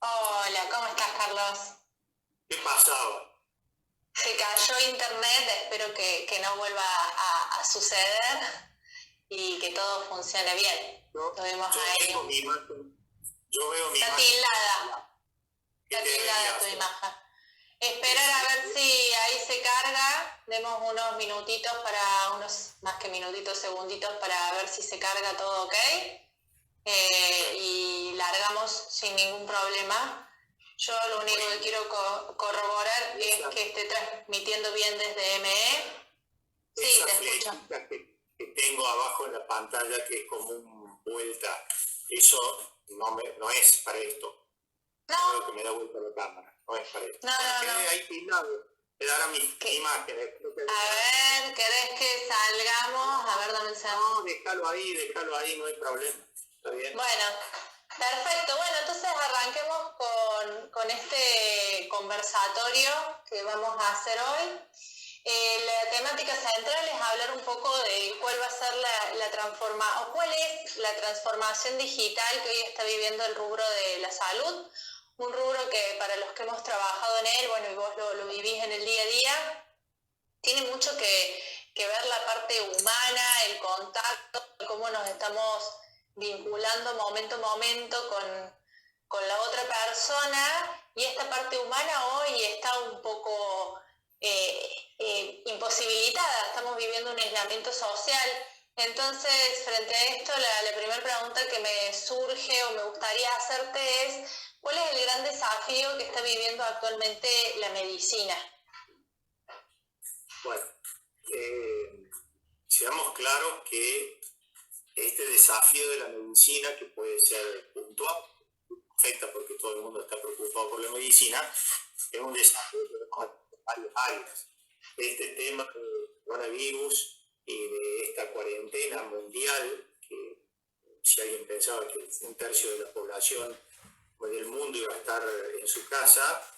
Hola, ¿cómo estás, Carlos? ¿Qué pasaba? Se cayó internet, espero que no vuelva a suceder y que todo funcione bien. Yo, Tuvimos yo ahí tengo mi imagen, yo veo mi está imagen. tildada, ¿Qué está debería tildada tu hacer? imagen. Esperar a ver si ahí se carga, demos unos minutitos unos más que minutitos, segunditos para ver si se carga todo ok. Y largamos sin ningún problema. Yo lo único que Bueno, quiero corroborar es esa, que esté transmitiendo bien desde ME. Sí, esa te escucho. flechita que tengo abajo en la pantalla que es como un vuelta, eso no es para esto. No veo que No, me da vuelta la cámara, no es para esto. no, Bueno, no, quede no. ahí pintado, me dará mi ¿Qué? imagen. Creo que A ver, ¿querés que salgamos? A ver, dame un segundo. no, déjalo ahí, no hay problema. ¿Está bien? Bueno, perfecto. Bueno, entonces arranquemos con este conversatorio que vamos a hacer hoy. La temática central es hablar un poco de cuál va a ser la transformación, o cuál es la transformación digital que hoy está viviendo el rubro de la salud. Un rubro que para los que hemos trabajado en él, bueno, y vos lo vivís en el día a día, tiene mucho que ver la parte humana, el contacto, cómo nos estamos vinculando momento a momento con la otra persona, y esta parte humana hoy está un poco imposibilitada, estamos viviendo un aislamiento social. Entonces, frente a esto, la primera pregunta que me surge o me gustaría hacerte es, ¿cuál es el gran desafío que está viviendo actualmente la medicina? Bueno, seamos claros que este desafío de la medicina, que puede ser puntual, afecta porque todo el mundo está preocupado por la medicina, es un desafío que vemos en varias áreas. Este tema del coronavirus y de esta cuarentena mundial, que si alguien pensaba que un tercio de la población del mundo iba a estar en su casa,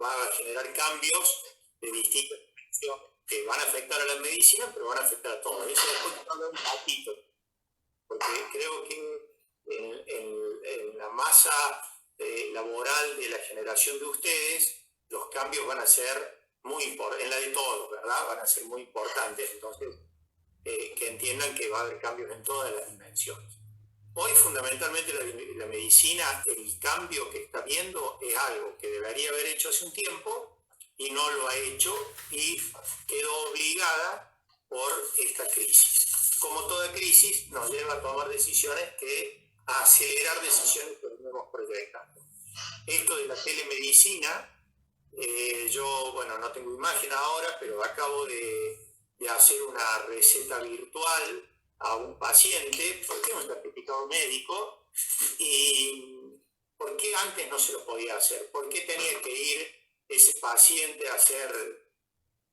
va a generar cambios de distintas dimensiones que van a afectar a la medicina, pero van a afectar a todos. Eso después quiero hablar un poquito, porque creo que en la masa laboral de la generación de ustedes, los cambios van a ser muy importantes, en la de todos, ¿verdad? Van a ser muy importantes. Entonces, que entiendan que va a haber cambios en todas las dimensiones. Hoy fundamentalmente la medicina, el cambio que está viendo es algo que debería haber hecho hace un tiempo y no lo ha hecho y quedó obligada por esta crisis. Como toda crisis nos lleva a tomar decisiones a acelerar decisiones que venimos proyectando. Esto de la telemedicina, yo, bueno, no tengo imagen ahora, pero acabo de hacer una receta virtual a un paciente, porque es un certificado médico, y ¿por qué antes no se lo podía hacer? ¿Por qué tenía que ir ese paciente a hacer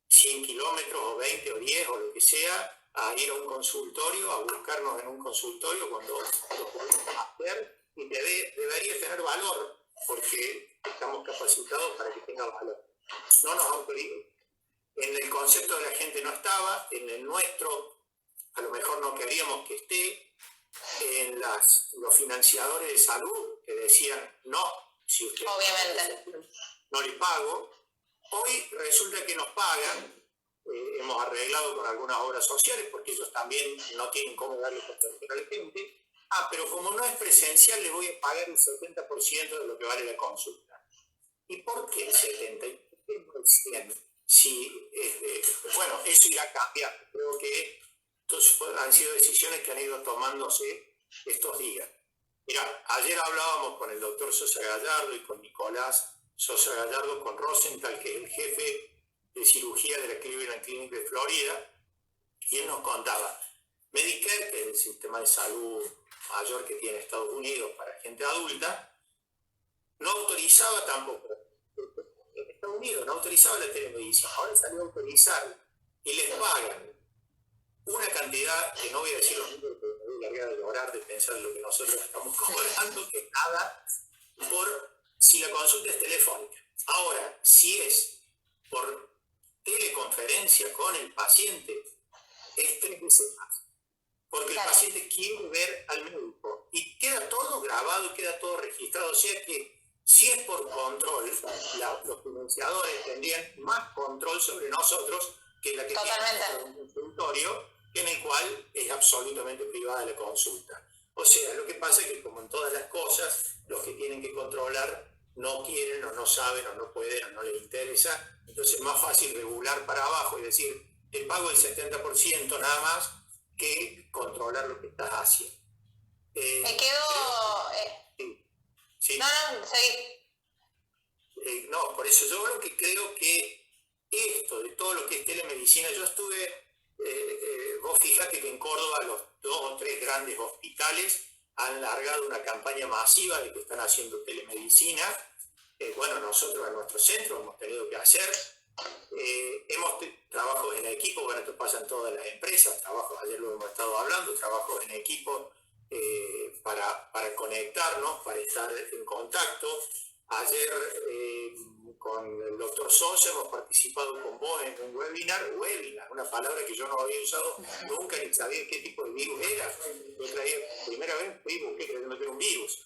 100 kilómetros o 20 o 10 o lo que sea, a ir a un consultorio, a buscarnos en un consultorio cuando lo podemos hacer? Y debería tener valor, porque estamos capacitados para que tenga valor. No nos autorizan. En el concepto de la gente no estaba, en el nuestro a lo mejor no queríamos que esté, en los financiadores de salud que decían no, si usted Obviamente. no le pago. Hoy resulta que nos pagan, hemos arreglado con algunas obras sociales porque ellos también no tienen cómo darle contención a la gente. Pero como no es presencial, les voy a pagar el 70% de lo que vale la consulta. ¿Y por qué el 70%? ¿Y por qué no el 100%? Si, bueno, eso irá cambiando. Creo que han sido decisiones que han ido tomándose estos días. Mira, ayer hablábamos con el doctor Sosa Gallardo y con Nicolás Sosa Gallardo, con Rosenthal, que es el jefe de cirugía de la Cleveland Clinic de Florida, y él nos contaba, Medicare, que es el sistema de salud mayor que tiene Estados Unidos para gente adulta, no autorizaba tampoco, en Estados Unidos no autorizaba la telemedicina, ahora salió a autorizar y les pagan una cantidad que no voy a decir los números porque me voy a largar de llorar de pensar en lo que nosotros estamos cobrando, que es nada, por si la consulta es telefónica. Ahora, si es por teleconferencia con el paciente, es 3 veces más. porque el paciente quiere ver al médico y queda todo grabado y queda todo registrado. O sea que si es por control, los financiadores tendrían más control sobre nosotros que la que tiene un consultorio en el cual es absolutamente privada la consulta. O sea, lo que pasa es que como en todas las cosas, los que tienen que controlar no quieren o no saben o no pueden o no les interesa, entonces es más fácil regular para abajo y decir, te pago el 70% nada más que controlar lo que estás haciendo. Me quedo... Sí. No, seguí. No, por eso yo lo que creo que esto de todo lo que es telemedicina, yo estuve, vos fijate que en Córdoba los 2 o 3 grandes hospitales han largado una campaña masiva de que están haciendo telemedicina. Bueno, nosotros en nuestro centro hemos tenido que hacer, trabajos en equipo, bueno, esto pasa en todas las empresas, ayer lo hemos estado hablando, trabajos en equipo para conectarnos, para estar en contacto. Ayer con el doctor Sosa hemos participado con vos en un webinar, una palabra que yo no había usado nunca ni sabía qué tipo de virus era. Yo traía primera vez virus, que creyendo que era un virus,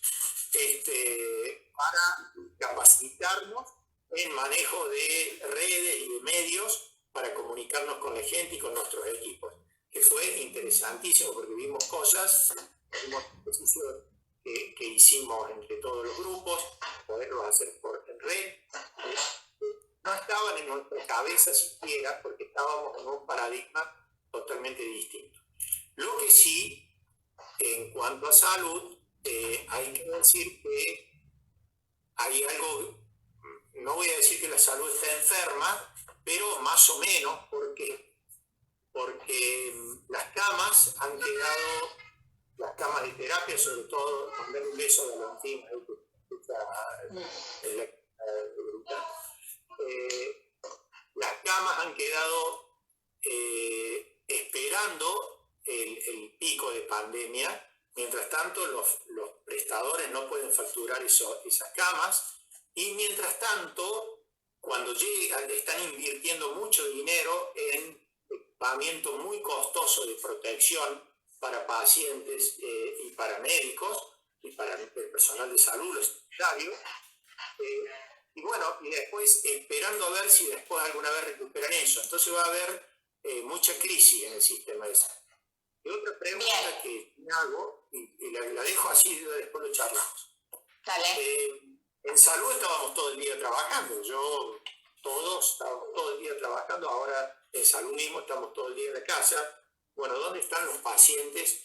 para capacitarnos en manejo de redes y de medios para comunicarnos con la gente y con nuestros equipos, que fue interesantísimo porque vimos cosas, vimos ejercicios que hicimos entre todos los grupos, poderlo hacer por red. No estaban en nuestra cabeza siquiera porque estábamos en un paradigma totalmente distinto. Lo que sí, en cuanto a salud, hay que decir que hay algo, no voy a decir que la salud está enferma, pero más o menos porque las camas han quedado, las camas de terapia, sobre todo, mandar un beso a Valentín, las camas han quedado esperando el pico de pandemia. Mientras tanto, los prestadores no pueden facturar esas camas, y mientras tanto, cuando llegan, están invirtiendo mucho dinero en equipamiento muy costoso de protección para pacientes y para médicos y para el personal de salud, los sanitarios, y bueno, y después esperando a ver si después alguna vez recuperan eso. Entonces va a haber mucha crisis en el sistema de salud. Y otra pregunta que me hago, y la dejo así, después lo charlamos. Dale. En salud estábamos todo el día trabajando, todos estábamos todo el día trabajando, ahora en salud mismo estamos todo el día en la casa. Bueno, ¿dónde están los pacientes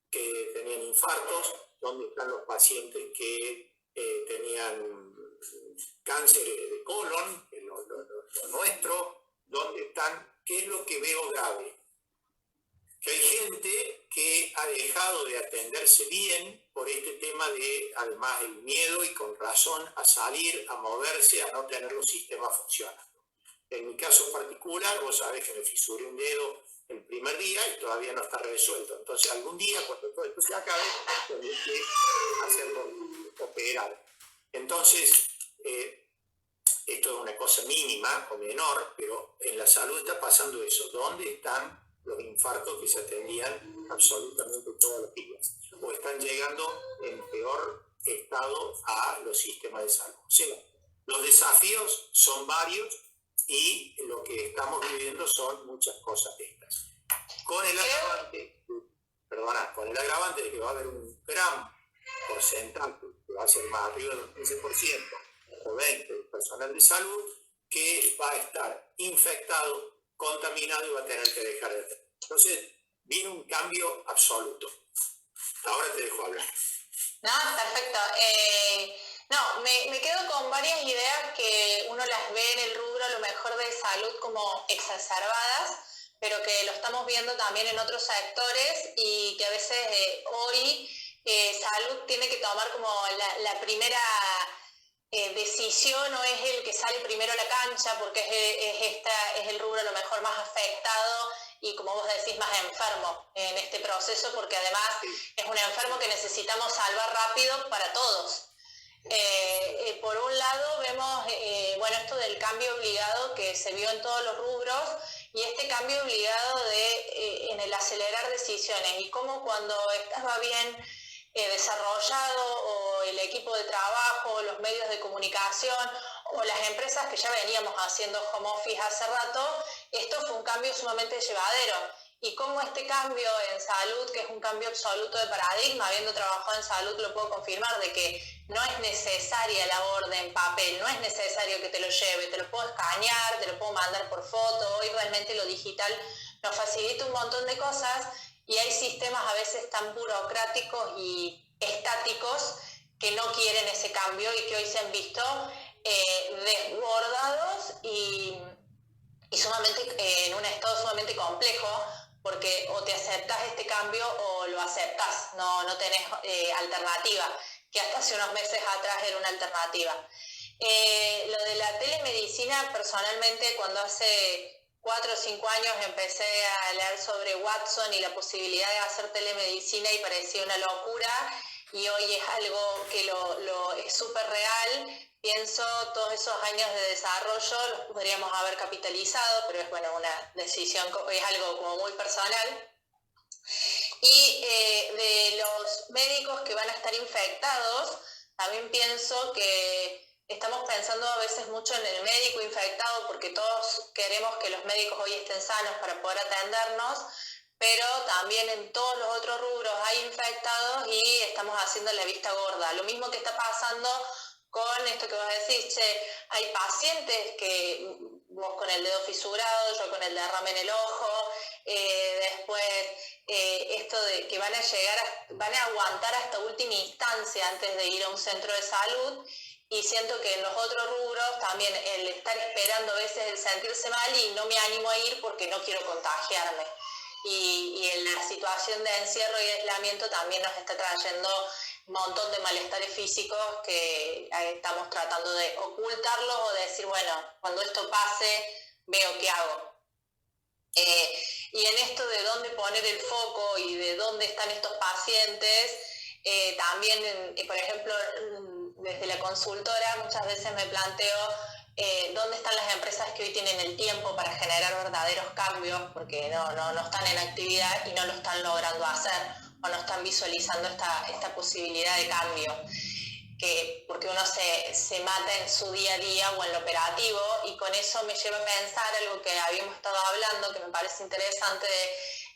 que tenían infartos? ¿Dónde están los pacientes que tenían cáncer de colon, lo nuestro? ¿Dónde están? ¿Qué es lo que veo grave? Que hay gente que ha dejado de atenderse bien por este tema de, además, el miedo, y con razón, a salir, a moverse, a no tener los sistemas funcionando. En mi caso particular, vos sabés que me fisuré un dedo el primer día y todavía no está resuelto. Entonces, algún día, cuando todo esto se acabe, tendré que hacerlo operar. Entonces, esto es una cosa mínima o menor, pero en la salud está pasando eso. ¿Dónde están los infartos que se atendían absolutamente todos los días? O están llegando en peor estado a los sistemas de salud. O sea, los desafíos son varios y lo que estamos viviendo son muchas cosas de estas. Con el agravante de que va a haber un gran porcentaje, que va a ser más arriba del 15% o 20% del personal de salud, que va a estar infectado, contaminado y va a tener que dejar de hacer. Entonces, viene un cambio absoluto. Ahora te dejo hablar. No, perfecto. No, me quedo con varias ideas que uno las ve en el rubro a lo mejor de salud como exacerbadas, pero que lo estamos viendo también en otros sectores, y que a veces hoy salud tiene que tomar como la primera decisión, o es el que sale primero a la cancha, porque es el rubro a lo mejor más afectado y, como vos decís, más enfermo en este proceso, porque además es un enfermo que necesitamos salvar rápido para todos. Por un lado vemos bueno, esto del cambio obligado que se vio en todos los rubros, y este cambio obligado en el acelerar decisiones y cómo cuando estaba bien desarrollado o el equipo de trabajo, los medios de comunicación o las empresas que ya veníamos haciendo home office hace rato, esto fue un cambio sumamente llevadero. Y cómo este cambio en salud, que es un cambio absoluto de paradigma, habiendo trabajado en salud lo puedo confirmar, de que no es necesaria la orden en papel, no es necesario que te lo lleve, te lo puedo escanear, te lo puedo mandar por foto, hoy realmente lo digital nos facilita un montón de cosas y hay sistemas a veces tan burocráticos y estáticos que no quieren ese cambio y que hoy se han visto desbordados y sumamente, en un estado sumamente complejo, porque o te aceptas este cambio o lo aceptas, no tenés alternativa, que hasta hace unos meses atrás era una alternativa. Lo de la telemedicina, personalmente, cuando hace 4 o 5 años empecé a leer sobre Watson y la posibilidad de hacer telemedicina y parecía una locura, y hoy es algo que lo es súper real. Pienso todos esos años de desarrollo los podríamos haber capitalizado, pero es bueno, una decisión, es algo como muy personal. Y de los médicos que van a estar infectados, también pienso que estamos pensando a veces mucho en el médico infectado porque todos queremos que los médicos hoy estén sanos para poder atendernos, pero también en todos los otros rubros hay infectados y estamos haciendo la vista gorda. Lo mismo que está pasando con esto que vos decís, che, hay pacientes que vos con el dedo fisurado, yo con el derrame en el ojo, después esto de que van a aguantar hasta última instancia antes de ir a un centro de salud, y siento que en los otros rubros también el estar esperando a veces, el sentirse mal y no me animo a ir porque no quiero contagiarme. Y en la situación de encierro y aislamiento también nos está trayendo un montón de malestares físicos que estamos tratando de ocultarlos o de decir, bueno, cuando esto pase, veo qué hago. Y en esto de dónde poner el foco y de dónde están estos pacientes, también, por ejemplo, desde la consultora muchas veces me planteo dónde están las empresas que hoy tienen el tiempo para generar verdaderos cambios, porque no están en actividad y no lo están logrando hacer, o no están visualizando esta posibilidad de cambio. Porque uno se mata en su día a día o en lo operativo, y con eso me lleva a pensar algo que habíamos estado hablando, que me parece interesante,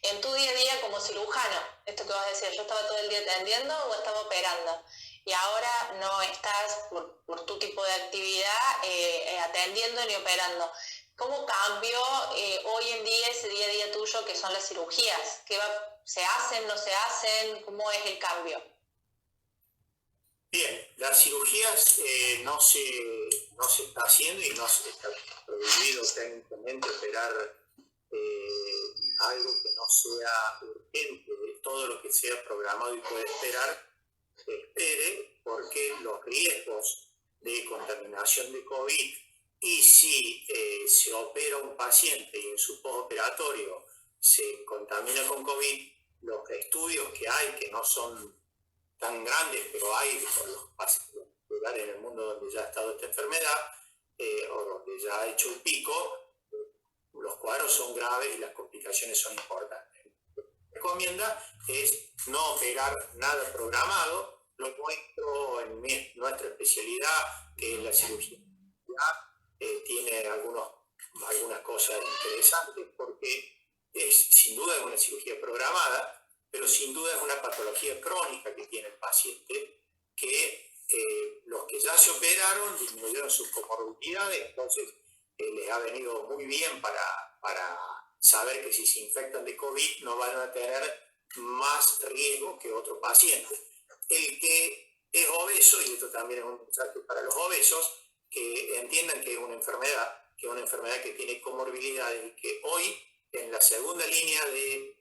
en tu día a día como cirujano, esto que vos decías, yo estaba todo el día atendiendo o estaba operando, y ahora no estás por tu tipo de actividad atendiendo ni operando. ¿Cómo cambió hoy en día ese día a día tuyo que son las cirugías? ¿Se hacen, no se hacen? ¿Cómo es el cambio? Bien, las cirugías no se está haciendo y no se está prohibido técnicamente operar algo que no sea urgente. Todo lo que sea programado y puede esperar, espere, porque los riesgos de contaminación de COVID, y si se opera un paciente y en su postoperatorio se contamina con COVID, los estudios que hay, que no son tan grandes, pero hay por los lugares en el mundo donde ya ha estado esta enfermedad, o donde ya ha hecho el pico, los cuadros son graves y las complicaciones son importantes. Lo que recomienda es no operar nada programado. Lo nuestro, en nuestra especialidad, que es la cirugía, tiene algunas cosas interesantes, porque sin duda es una cirugía programada, pero sin duda es una patología crónica que tiene el paciente, que los que ya se operaron disminuyeron sus comorbilidades, entonces les ha venido muy bien para saber que si se infectan de COVID no van a tener más riesgo que otro paciente. El que es obeso, y esto también es un mensaje para los obesos, que entiendan que es una enfermedad que tiene comorbilidades, y que hoy en la segunda línea de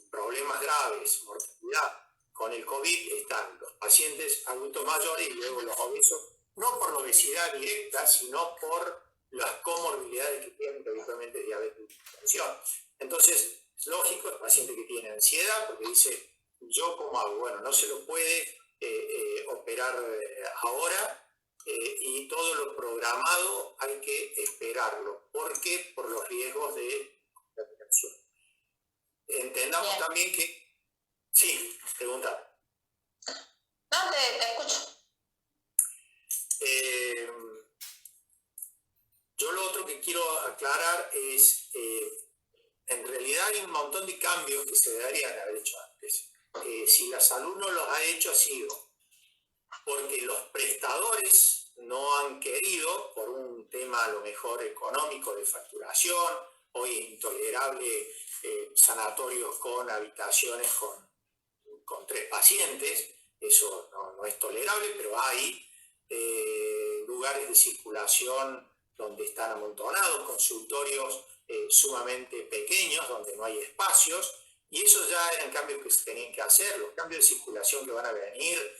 problemas graves, mortalidad con el COVID, están los pacientes adultos mayores y luego los obesos, no por la obesidad directa, sino por las comorbilidades que tienen, que habitualmente es diabetes y hipertensión. Entonces, es lógico, el paciente que tiene ansiedad, porque dice, ¿yo cómo hago? Bueno, no se lo puede operar ahora, y todo lo programado hay que esperarlo, porque por los riesgos de contaminación. Entendamos Bien. también que... Sí, pregunta. No, te escucho. Yo lo otro que quiero aclarar es, en realidad hay un montón de cambios que se deberían haber hecho antes. Si la salud no los ha hecho, ha sido porque los prestadores no han querido, por un tema a lo mejor económico de facturación. Hoy es intolerable sanatorios con habitaciones con 3 pacientes, eso no es tolerable, pero hay lugares de circulación donde están amontonados, consultorios sumamente pequeños, donde no hay espacios, y eso ya eran cambios que se tenían que hacer. Los cambios de circulación que van a venir,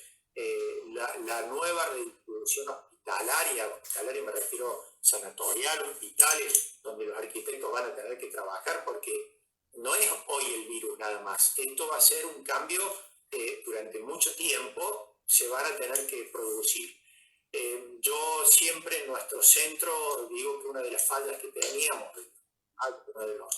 la nueva redistribución hospitalaria me refiero sanatorial, hospitales, donde los arquitectos van a tener que trabajar, porque no es hoy el virus nada más. Esto va a ser un cambio que durante mucho tiempo se van a tener que producir. Yo siempre en nuestro centro digo que una de las fallas que teníamos, uno de los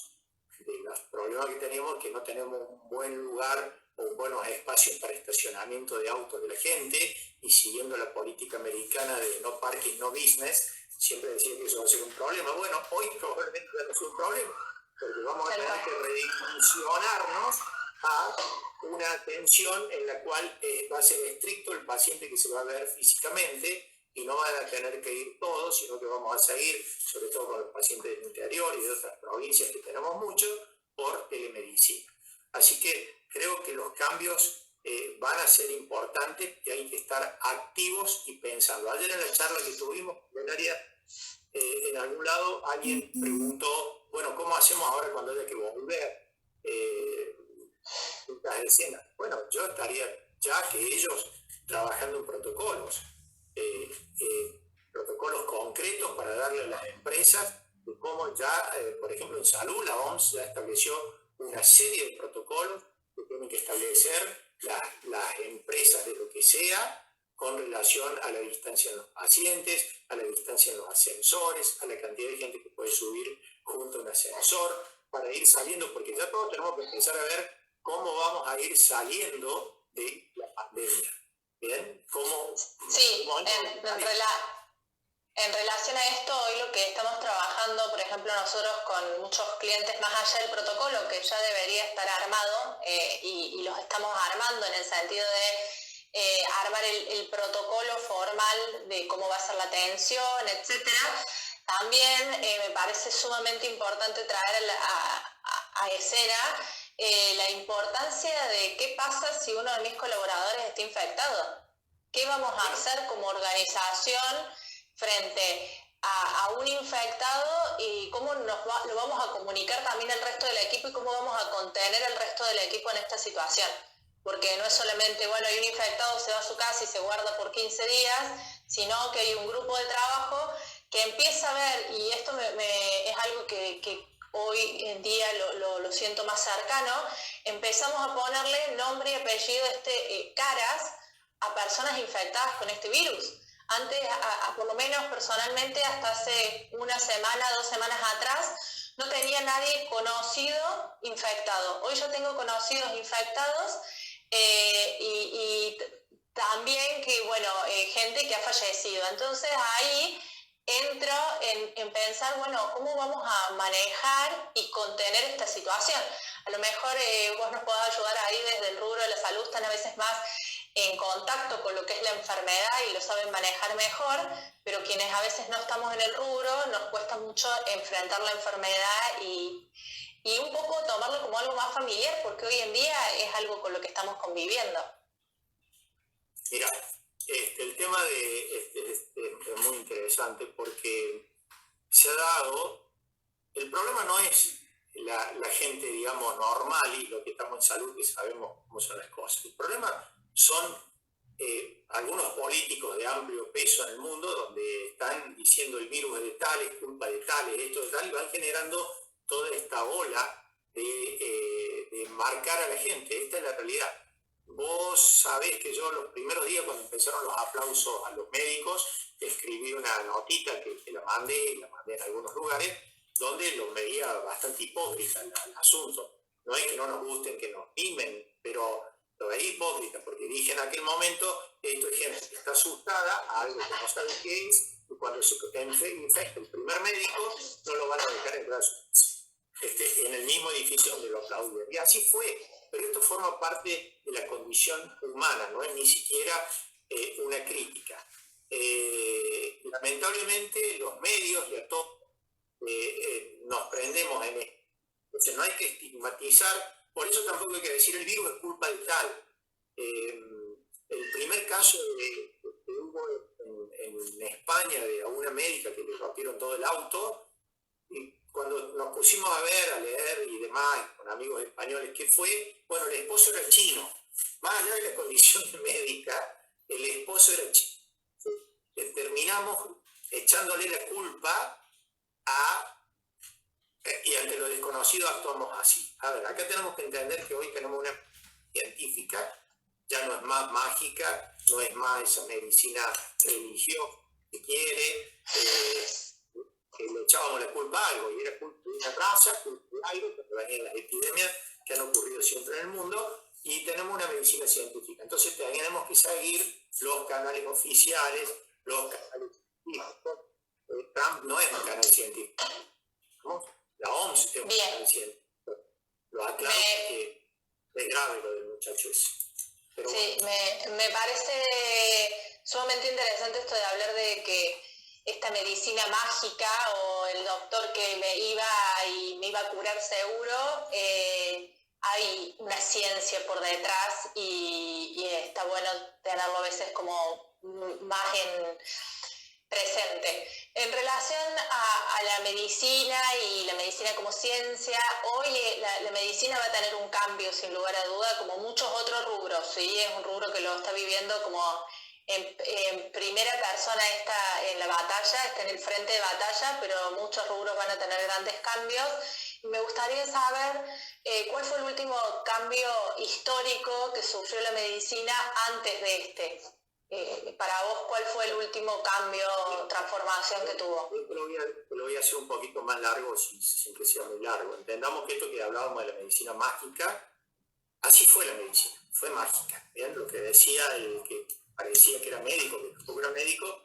problemas que teníamos, es que no tenemos un buen lugar o buenos espacios para estacionamiento de autos de la gente, y siguiendo la política americana de no parking, no business, siempre decía que eso va a ser un problema. Bueno, hoy probablemente va a ser un problema, porque vamos a tener que redimensionarnos a una atención en la cual va a ser estricto el paciente que se va a ver físicamente, y no van a tener que ir todos, sino que vamos a seguir, sobre todo con los pacientes del interior y de otras provincias que tenemos mucho, por telemedicina. Así que creo que los cambios van a ser importantes y hay que estar activos y pensando. Ayer en la charla que tuvimos plenaria, en algún lado alguien preguntó, bueno, ¿cómo hacemos ahora cuando haya que volver las escenas? Bueno, yo estaría ya que ellos trabajando en protocolos, protocolos concretos para darle a las empresas de cómo ya, por ejemplo, en salud, la OMS ya estableció una serie de protocolos que tienen que establecer las empresas de lo que sea, con relación a la distancia en los pacientes, a la distancia en los ascensores, a la cantidad de gente que puede subir junto a un ascensor, para ir saliendo, porque ya todos tenemos que empezar a ver cómo vamos a ir saliendo de la pandemia. ¿Bien? ¿Cómo? Sí, en relación a esto, hoy lo que estamos trabajando, por ejemplo, nosotros con muchos clientes, más allá del protocolo que ya debería estar armado, y los estamos armando en el sentido de armar el protocolo formal de cómo va a ser la atención, etcétera. También me parece sumamente importante traer a escena la importancia de qué pasa si uno de mis colaboradores está infectado. ¿Qué vamos a hacer como organización frente a un infectado, y cómo lo vamos a comunicar también al resto del equipo, y cómo vamos a contener al resto del equipo en esta situación? Porque no es solamente, bueno, hay un infectado, se va a su casa y se guarda por 15 días, sino que hay un grupo de trabajo que empieza a ver, y esto es algo que hoy en día lo siento más cercano, empezamos a ponerle nombre y apellido, caras a personas infectadas con este virus. Antes, por lo menos personalmente, hasta hace una semana, 2 semanas atrás, no tenía nadie conocido infectado. Hoy yo tengo conocidos infectados, y también que, bueno, gente que ha fallecido. Entonces ahí entro en pensar, bueno, ¿cómo vamos a manejar y contener esta situación? A lo mejor vos nos podés ayudar ahí desde el rubro de la salud, están a veces más en contacto con lo que es la enfermedad y lo saben manejar mejor, pero quienes a veces no estamos en el rubro, nos cuesta mucho enfrentar la enfermedad y un poco tomarlo como algo más familiar, porque hoy en día es algo con lo que estamos conviviendo. Mira, el tema es muy interesante, porque se ha dado, el problema no es la gente, digamos, normal y lo que estamos en salud, que sabemos cómo son las cosas. El problema son algunos políticos de amplio peso en el mundo, donde están diciendo el virus es de tales, culpa de tales, esto de tal, y van generando toda esta ola de marcar a la gente. Esta es la realidad. vos sabés que yo los primeros días, cuando empezaron los aplausos a los médicos, escribí una notita que la mandé en algunos lugares, donde lo veía bastante hipócrita el asunto. No es que no nos gusten, que nos mimen, pero lo veía hipócrita, porque dije en aquel momento, esto es gente que está asustada a algo que no sabe qué es, y cuando se infecta el primer médico, no lo van a dejar entrar a su casa, en el mismo edificio donde lo aplaudían. Y así fue, pero esto forma parte de la condición humana, no es ni siquiera una crítica. Lamentablemente los medios y a todos nos prendemos en esto. Entonces no hay que estigmatizar, por eso tampoco hay que decir el virus es culpa de tal. El primer caso que hubo en España de una médica que le rompieron todo el auto, y cuando nos pusimos a ver, a leer y demás, con amigos españoles, ¿qué fue? Bueno, el esposo era chino. Más allá de la condición médica, el esposo era chino. Terminamos echándole la culpa y ante lo desconocido actuamos así. A ver, acá tenemos que entender que hoy tenemos una científica, ya no es más mágica, no es más esa medicina religiosa que quiere, que le echábamos la culpa a algo, y era culpa de una raza, culpa de algo, porque venían las epidemias que han ocurrido siempre en el mundo, y tenemos una medicina científica. Entonces tenemos que seguir los canales oficiales, los canales científicos. Trump no es un canal científico, ¿no? La OMS es un canal científico. Lo aclaro porque es grave lo del muchacho ese. Pero sí, bueno. me parece sumamente interesante esto de hablar de que esta medicina mágica o el doctor que me iba a curar seguro, hay una ciencia por detrás y está bueno tenerlo a veces como más en presente. En relación a la medicina y la medicina como ciencia, hoy la medicina va a tener un cambio sin lugar a duda, como muchos otros rubros, ¿sí? Es un rubro que lo está viviendo como en primera persona, está en la batalla, está en el frente de batalla, pero muchos rubros van a tener grandes cambios. Me gustaría saber cuál fue el último cambio histórico que sufrió la medicina antes de este. Para vos, ¿cuál fue el último cambio, transformación que tuvo? Lo voy a hacer un poquito más largo, sin que sea muy largo. Entendamos que esto que hablábamos de la medicina mágica, así fue la medicina, fue mágica. ¿Bien? Lo que decía el que parecía que era médico, que tampoco era médico,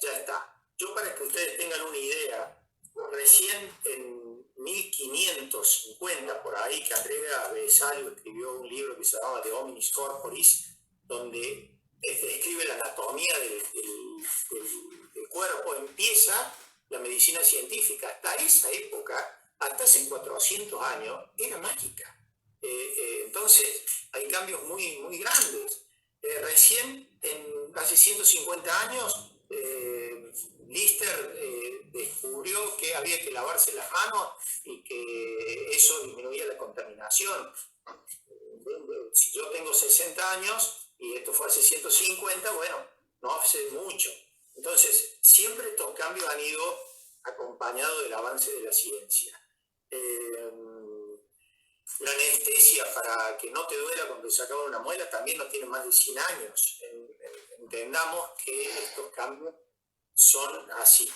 ya está. Yo, para que ustedes tengan una idea, recién en 1550, por ahí, que Andrea Vesalio escribió un libro que se llamaba De Hominis Corporis, donde describe la anatomía del cuerpo, empieza la medicina científica. Hasta esa época, hasta hace 400 años, era mágica. Entonces, hay cambios muy, muy grandes. Recién, hace 150 años, Lister descubrió que había que lavarse las manos y que eso disminuía la contaminación. Si yo tengo 60 años y esto fue hace 150, bueno, no hace mucho. Entonces, siempre estos cambios han ido acompañados del avance de la ciencia. La anestesia para que no te duela cuando se acaba una muela también no tiene más de 100 años. Entendamos que estos cambios son así.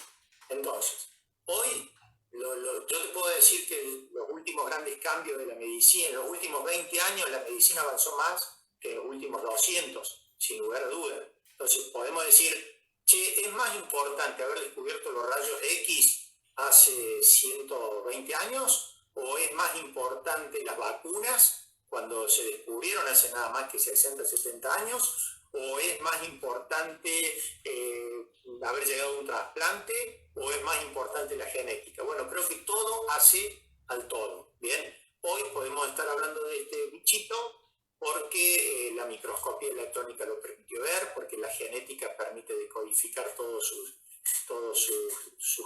Entonces, hoy yo te puedo decir que los últimos grandes cambios de la medicina, en los últimos 20 años la medicina avanzó más que en los últimos 200, sin lugar a dudas. Entonces podemos decir, che, es más importante haber descubierto los rayos X hace 120 años, o es más importante las vacunas cuando se descubrieron hace nada más que 60, 70 años, o es más importante haber llegado a un trasplante, o es más importante la genética. Bueno, creo que todo hace al todo. Bien, hoy podemos estar hablando de este bichito porque la microscopía electrónica lo permitió ver, porque la genética permite decodificar todo su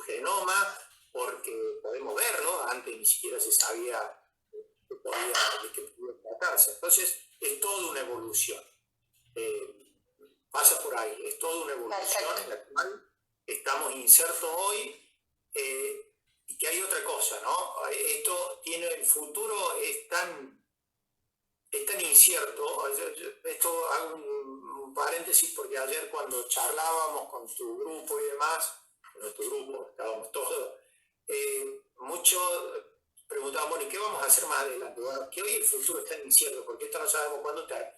genoma, porque podemos verlo, antes ni siquiera se sabía de qué podía tratarse. Entonces, es toda una evolución. Pasa por ahí, es toda una evolución en la cual estamos insertos hoy, y que hay otra cosa, ¿no? Esto tiene, el futuro es es tan incierto. Esto hago un paréntesis porque ayer cuando charlábamos con tu grupo y demás, nuestro grupo, estábamos todos, muchos preguntaban, bueno, ¿y qué vamos a hacer más adelante? Bueno, que hoy el futuro es tan incierto porque esto no sabemos cuándo termina.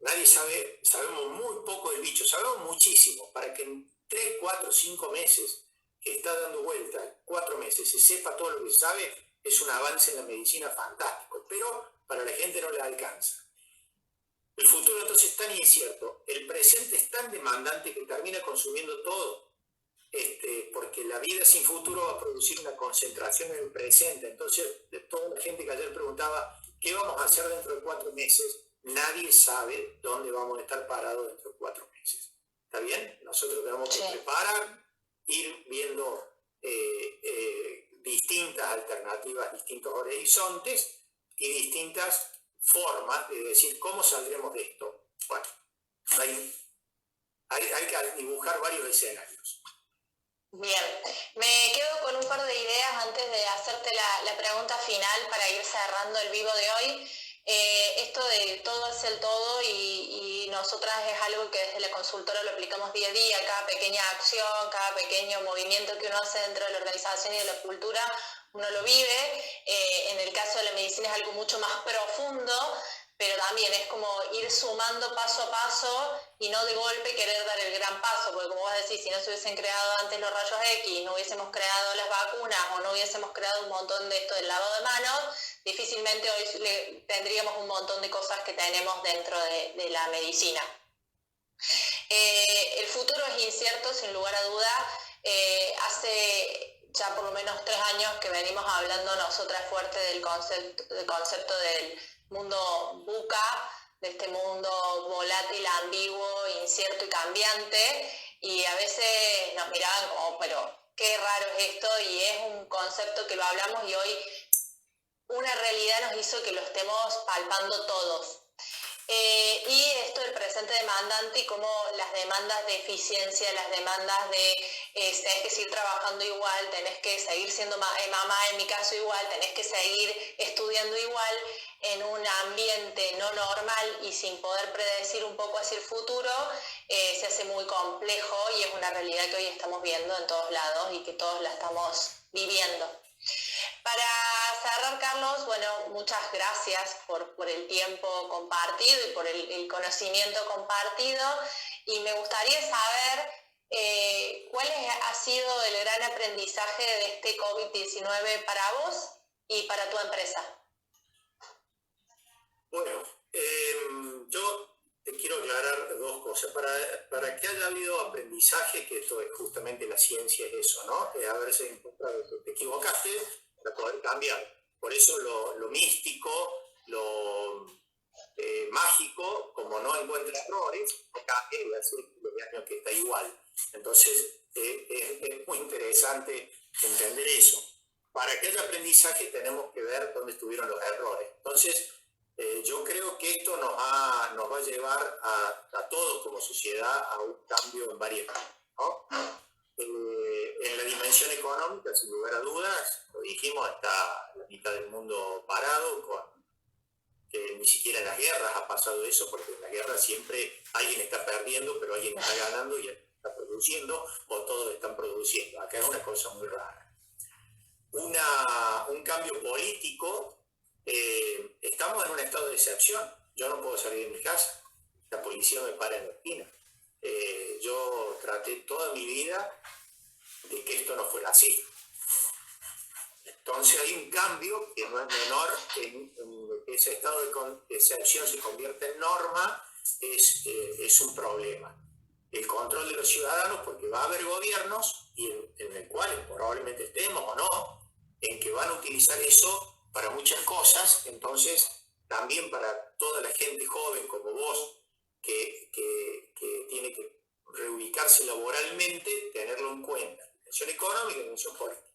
Nadie sabe, sabemos muy poco del bicho, sabemos muchísimo. Para que en 3, 4, 5 meses que está dando vuelta, 4 meses, se sepa todo lo que se sabe, es un avance en la medicina fantástico, pero para la gente no le alcanza. El futuro entonces es tan incierto, el presente es tan demandante que termina consumiendo todo, porque la vida sin futuro va a producir una concentración en el presente. Entonces, de toda la gente que ayer preguntaba, ¿qué vamos a hacer dentro de 4 meses? Nadie sabe dónde vamos a estar parados dentro de 4 meses. ¿Está bien? Nosotros tenemos que preparar, ir viendo distintas alternativas, distintos horizontes y distintas formas de decir cómo saldremos de esto. Bueno, hay que dibujar varios escenarios. Bien, me quedo con un par de ideas antes de hacerte la pregunta final para ir cerrando el vivo de hoy. Esto de todo es el todo y nosotras es algo que desde la consultora lo aplicamos día a día. Cada pequeña acción, cada pequeño movimiento que uno hace dentro de la organización y de la cultura, uno lo vive. En el caso de la medicina es algo mucho más profundo, pero también es como ir sumando paso a paso y no de golpe querer dar el gran paso, porque como vos decís, si no se hubiesen creado antes los rayos X, no hubiésemos creado las vacunas o no hubiésemos creado un montón de esto del lavado de manos, difícilmente hoy tendríamos un montón de cosas que tenemos dentro de la medicina. El futuro es incierto, sin lugar a duda. Hace ya por lo menos 3 años que venimos hablando nosotras fuerte del concepto del mundo VUCA, de este mundo volátil, ambiguo, incierto y cambiante, y a veces nos miraban como, pero qué raro es esto, y es un concepto que lo hablamos y hoy una realidad nos hizo que lo estemos palpando todos. Y esto del presente demandante y cómo las demandas de eficiencia, las demandas de tenés que seguir trabajando igual, tenés que seguir siendo mamá en mi caso igual, tenés que seguir estudiando igual en un ambiente no normal y sin poder predecir un poco hacia el futuro, se hace muy complejo y es una realidad que hoy estamos viendo en todos lados y que todos la estamos viviendo. Para cerrar, Carlos, bueno, muchas gracias por el tiempo compartido y por el conocimiento compartido. Y me gustaría saber cuál ha sido el gran aprendizaje de este COVID-19 para vos y para tu empresa. Bueno, yo te quiero aclarar 2 cosas. Para que haya habido aprendizaje, que esto es justamente la ciencia, es eso, ¿no? Haberse encontrado que te equivocaste para poder cambiar. Por eso lo místico, lo mágico, como no encuentra errores, no cambia y hace los años que está igual. Entonces, es muy interesante entender eso. Para que haya aprendizaje tenemos que ver dónde estuvieron los errores. Entonces, yo creo que esto nos va a llevar a todos como sociedad a un cambio en varias cosas, ¿no? En la dimensión económica, sin lugar a dudas, lo dijimos, está la mitad del mundo parado, que ni siquiera en las guerras ha pasado eso, porque en la guerra siempre alguien está perdiendo, pero alguien está ganando y está produciendo, o todos están produciendo. Acá es una cosa muy rara. Un cambio político. Estamos en un estado de excepción. Yo no puedo salir de mi casa, la policía me para en la esquina. Yo traté toda mi vida de que esto no fuera así. Entonces hay un cambio que no es menor, en ese estado de excepción se convierte en norma, es un problema. El control de los ciudadanos, porque va a haber gobiernos en el cual probablemente estemos o no, en que van a utilizar eso para muchas cosas. Entonces también para toda la gente joven como vos que tiene que reubicarse laboralmente, tenerlo en cuenta. Dimensión económica y dimensión política.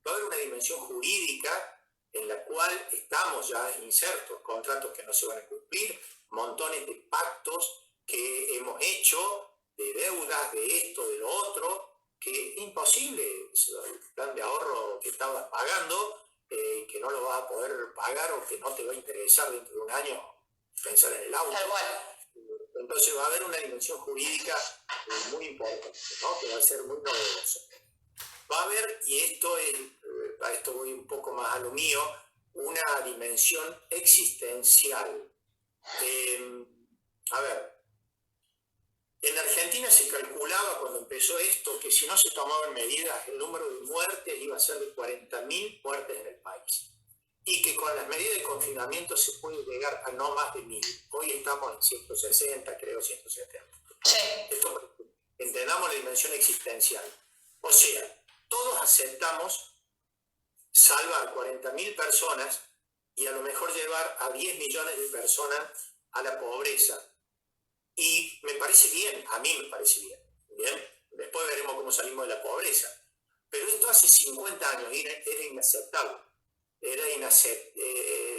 Va a haber una dimensión jurídica en la cual estamos ya insertos, contratos que no se van a cumplir, montones de pactos que hemos hecho, de deudas, de esto, de lo otro, que es imposible. El plan de ahorro que estabas pagando que no lo vas a poder pagar o que no te va a interesar dentro de un año pensar en el auto. Tal cual. Entonces va a haber una dimensión jurídica muy importante, ¿no? Que va a ser muy novedosa. Va a haber, y esto es, a esto voy un poco más a lo mío, una dimensión existencial. A ver, en Argentina se calculaba cuando empezó esto que si no se tomaban medidas el número de muertes iba a ser de 40.000 muertes en el país. Y que con las medidas de confinamiento se puede llegar a no más de 1.000. Hoy estamos en 160, creo, 170. Sí. Esto, entendamos la dimensión existencial. O sea, todos aceptamos salvar 40.000 personas y a lo mejor llevar a 10 millones de personas a la pobreza. Y me parece bien, a mí me parece bien. ¿Bien? Después veremos cómo salimos de la pobreza. Pero esto hace 50 años era inaceptable.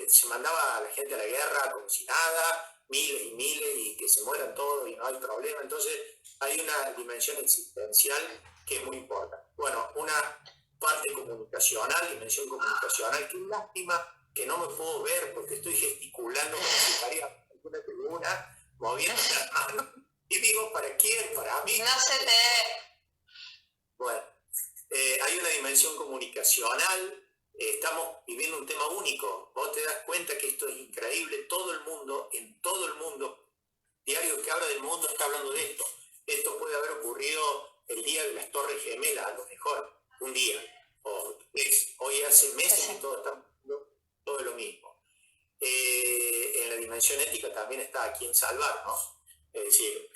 Se mandaba a la gente a la guerra como si nada, miles y miles, y que se mueran todos y no hay problema. Entonces hay una dimensión existencial que es muy importante. Bueno, una parte comunicacional, dimensión comunicacional, que lástima que no me puedo ver porque estoy gesticulando como si estaría una tribuna, moviendo las manos, y digo, ¿para quién? ¿Para mí? No se te ve. Bueno, hay una dimensión comunicacional. Estamos viviendo un tema único. Vos te das cuenta que esto es increíble. Todo el mundo, en todo el mundo, diario que habla del mundo está hablando de esto. Esto puede haber ocurrido el día de las Torres Gemelas, a lo mejor, un día. Hoy hace meses que todos estamos hablando todo lo mismo. En la dimensión ética también está a quién salvar, ¿no? Es decir,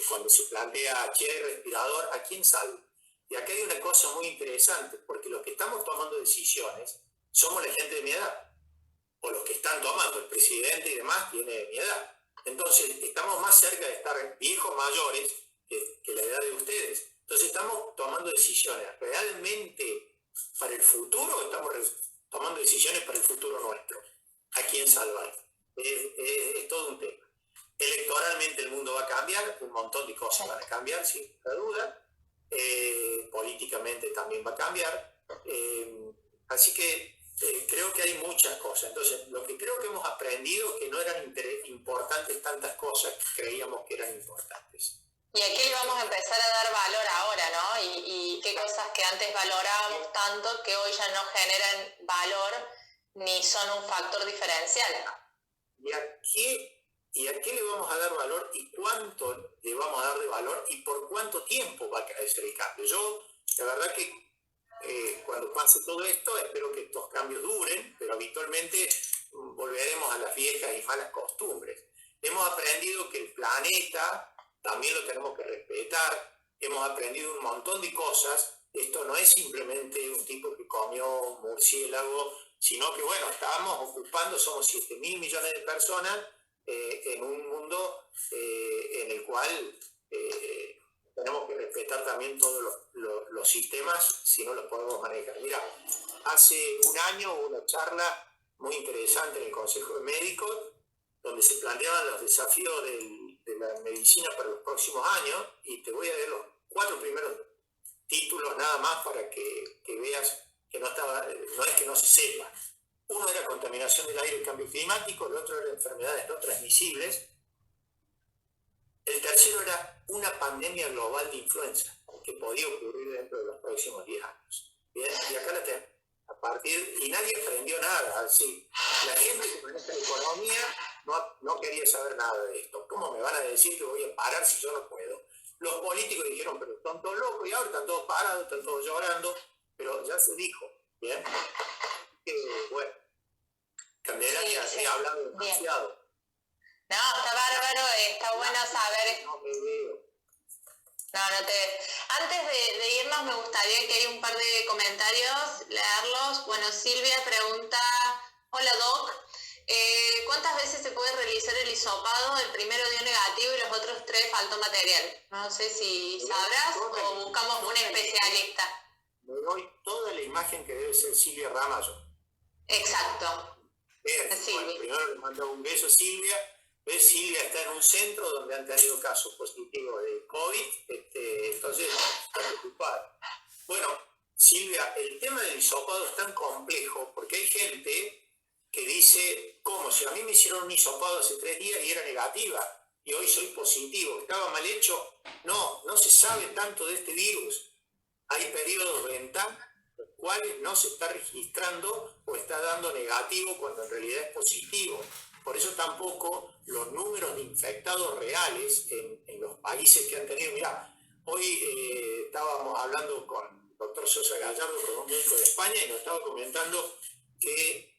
cuando se plantea, che, respirador, ¿a quién salvo? Y acá hay una cosa muy interesante, porque los que estamos tomando decisiones somos la gente de mi edad, o los que están tomando, el presidente y demás tiene mi edad. Entonces, estamos más cerca de estar viejos mayores que la edad de ustedes. Entonces, estamos tomando decisiones realmente para el futuro, o estamos tomando decisiones para el futuro nuestro. ¿A quién salvar? Es todo un tema. Electoralmente el mundo va a cambiar, un montón de cosas van a cambiar, sin duda. Políticamente también va a cambiar. Así que creo que hay muchas cosas. Entonces, lo que creo que hemos aprendido es que no eran importantes tantas cosas que creíamos que eran importantes. ¿Y a qué le vamos a empezar a dar valor ahora, no? ¿Y qué cosas que antes valorábamos tanto que hoy ya no generan valor ni son un factor diferencial? ¿Y a qué le vamos a dar valor y cuánto le vamos a dar de valor y por cuánto tiempo va a ser el cambio? Yo, la verdad que cuando pase todo esto, espero que estos cambios duren, pero habitualmente volveremos a las viejas y malas costumbres. Hemos aprendido que el planeta también lo tenemos que respetar, hemos aprendido un montón de cosas. Esto no es simplemente un tipo que comió un murciélago, sino que, bueno, estábamos ocupando, somos 7.000 millones de personas, en un mundo en el cual tenemos que respetar también todos los sistemas si no los podemos manejar. Mira, hace un año hubo una charla muy interesante en el Consejo de Médicos donde se planteaban los desafíos de la medicina para los próximos años, y te voy a leer los 4 primeros títulos nada más para que veas que no es que no se sepa. Uno era contaminación del aire y cambio climático, el otro era enfermedades no transmisibles, el tercero era una pandemia global de influenza que podía ocurrir dentro de los próximos 10 años. Bien, y acá la tenemos. Y nadie aprendió nada. Así, la gente que maneja la economía no quería saber nada de esto. ¿Cómo me van a decir que voy a parar si yo no puedo? Los políticos dijeron, pero están todos locos, y ahora están todos parados, están todos llorando, pero ya se dijo, ¿bien? Bueno, Candela, sí, he hablado demasiado. Bien. No, está bárbaro, está bueno saber. No me veo. No te... Antes de irnos me gustaría que hay un par de comentarios, leerlos. Bueno, Silvia pregunta, hola Doc, ¿cuántas veces se puede realizar el hisopado? El primero dio negativo y los otros 3 faltó material. No sé si sabrás o buscamos un especialista. Me doy toda la imagen que debe ser Silvia Ramallo. Exacto. Bien, bueno, primero le mando un beso a Silvia. ¿Ves? Silvia está en un centro donde han tenido casos positivos de COVID, entonces está preocupada. Bueno, Silvia, el tema del hisopado es tan complejo me hicieron un hisopado hace 3 días y era negativa, y hoy soy positivo. ¿Estaba mal hecho? No se sabe tanto de este virus. Hay periodos ventanas en los cuales no se está registrando o está dando negativo cuando en realidad es positivo. Por eso tampoco los números de infectados reales en los países que han tenido... Mirá, hoy estábamos hablando con el doctor Sosa Gallardo, con un médico de España, y nos estaba comentando que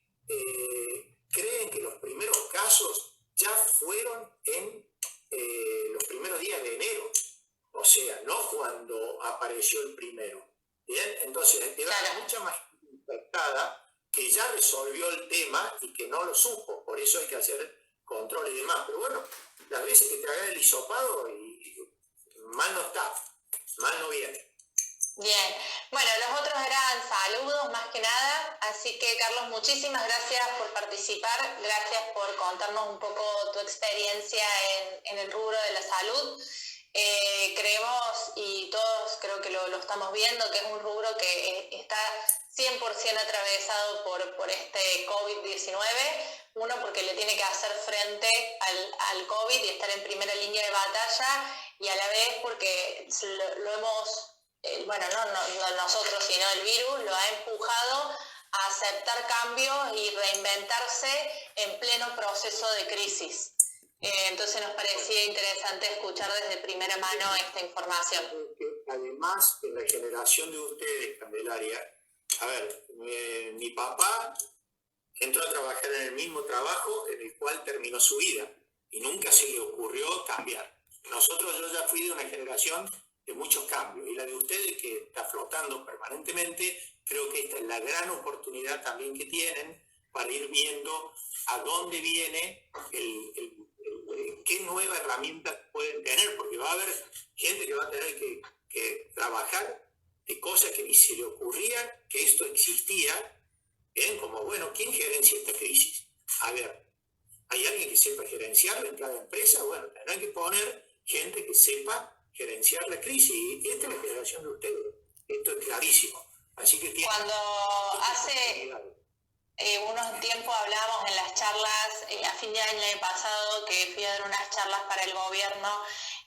creen que los primeros casos ya fueron en los primeros días de enero, o sea, no cuando apareció el primero. Bien, entonces era mucha más infectada que ya resolvió el tema y que no lo supo, por eso hay que hacer control y demás. Pero bueno, las veces que te hagan el hisopado y mal no está, mal no viene. Bien, bueno, los otros eran saludos más que nada, así que Carlos, muchísimas gracias por participar, gracias por contarnos un poco tu experiencia en el rubro de la salud. Creemos, y todos creo que lo estamos viendo, que es un rubro que está 100% atravesado por este COVID-19, uno porque le tiene que hacer frente al COVID y estar en primera línea de batalla, y a la vez porque lo hemos... bueno, no nosotros, sino el virus, lo ha empujado a aceptar cambios y reinventarse en pleno proceso de crisis. Entonces nos parecía interesante escuchar desde primera mano esta información. Además, en la generación de ustedes, Candelaria, a ver, mi papá entró a trabajar en el mismo trabajo en el cual terminó su vida y nunca se le ocurrió cambiar. Yo ya fui de una generación de muchos cambios, y la de ustedes, que está flotando permanentemente, creo que esta es la gran oportunidad también que tienen para ir viendo a dónde viene, qué nuevas herramientas pueden tener, porque va a haber gente que va a tener que trabajar de cosas que ni se le ocurrían que esto existía, ¿bien? Como, bueno, ¿quién gerencia esta crisis? A ver, ¿hay alguien que sepa gerenciarla en cada empresa? Bueno, tendrán que poner gente que sepa gerenciar la crisis, y esta es la generación de ustedes, esto es clarísimo. Así que cuando hace unos tiempos hablábamos en las charlas, a fin de año pasado, que fui a dar unas charlas para el gobierno,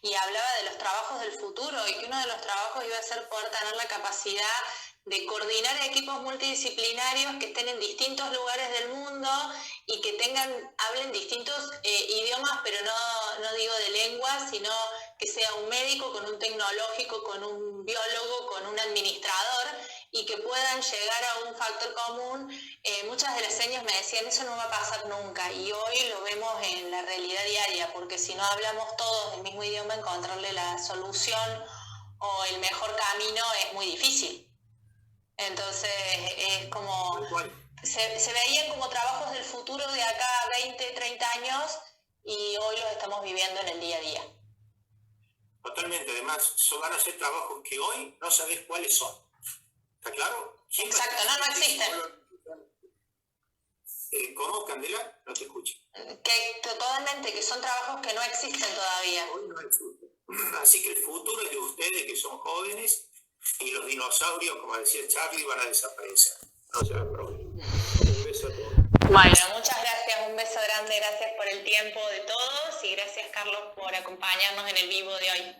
y hablaba de los trabajos del futuro, y que uno de los trabajos iba a ser poder tener la capacidad de coordinar equipos multidisciplinarios que estén en distintos lugares del mundo y que hablen distintos idiomas, pero no digo de lengua, sino que sea un médico con un tecnológico, con un biólogo, con un administrador, y que puedan llegar a un factor común. Muchas de las señas me decían, eso no va a pasar nunca, y hoy lo vemos en la realidad diaria, porque si no hablamos todos el mismo idioma, encontrarle la solución o el mejor camino es muy difícil. Entonces es como, se veían como trabajos del futuro de acá a 20, 30 años, y hoy los estamos viviendo en el día a día. Totalmente, además van a ser trabajos que hoy no sabés cuáles son. ¿Está claro? Exacto, no existen. ¿Cómo, Candela? No te escucho. Totalmente, que son trabajos que no existen todavía. Hoy no existen. Así que el futuro es de ustedes, que son jóvenes, y los dinosaurios, como decía Charlie, van a desaparecer. No se hagan problema. Un beso a todos. Bueno, muchas gracias, un beso grande, gracias por el tiempo de todos, y gracias, Carlos, por acompañarnos en el vivo de hoy.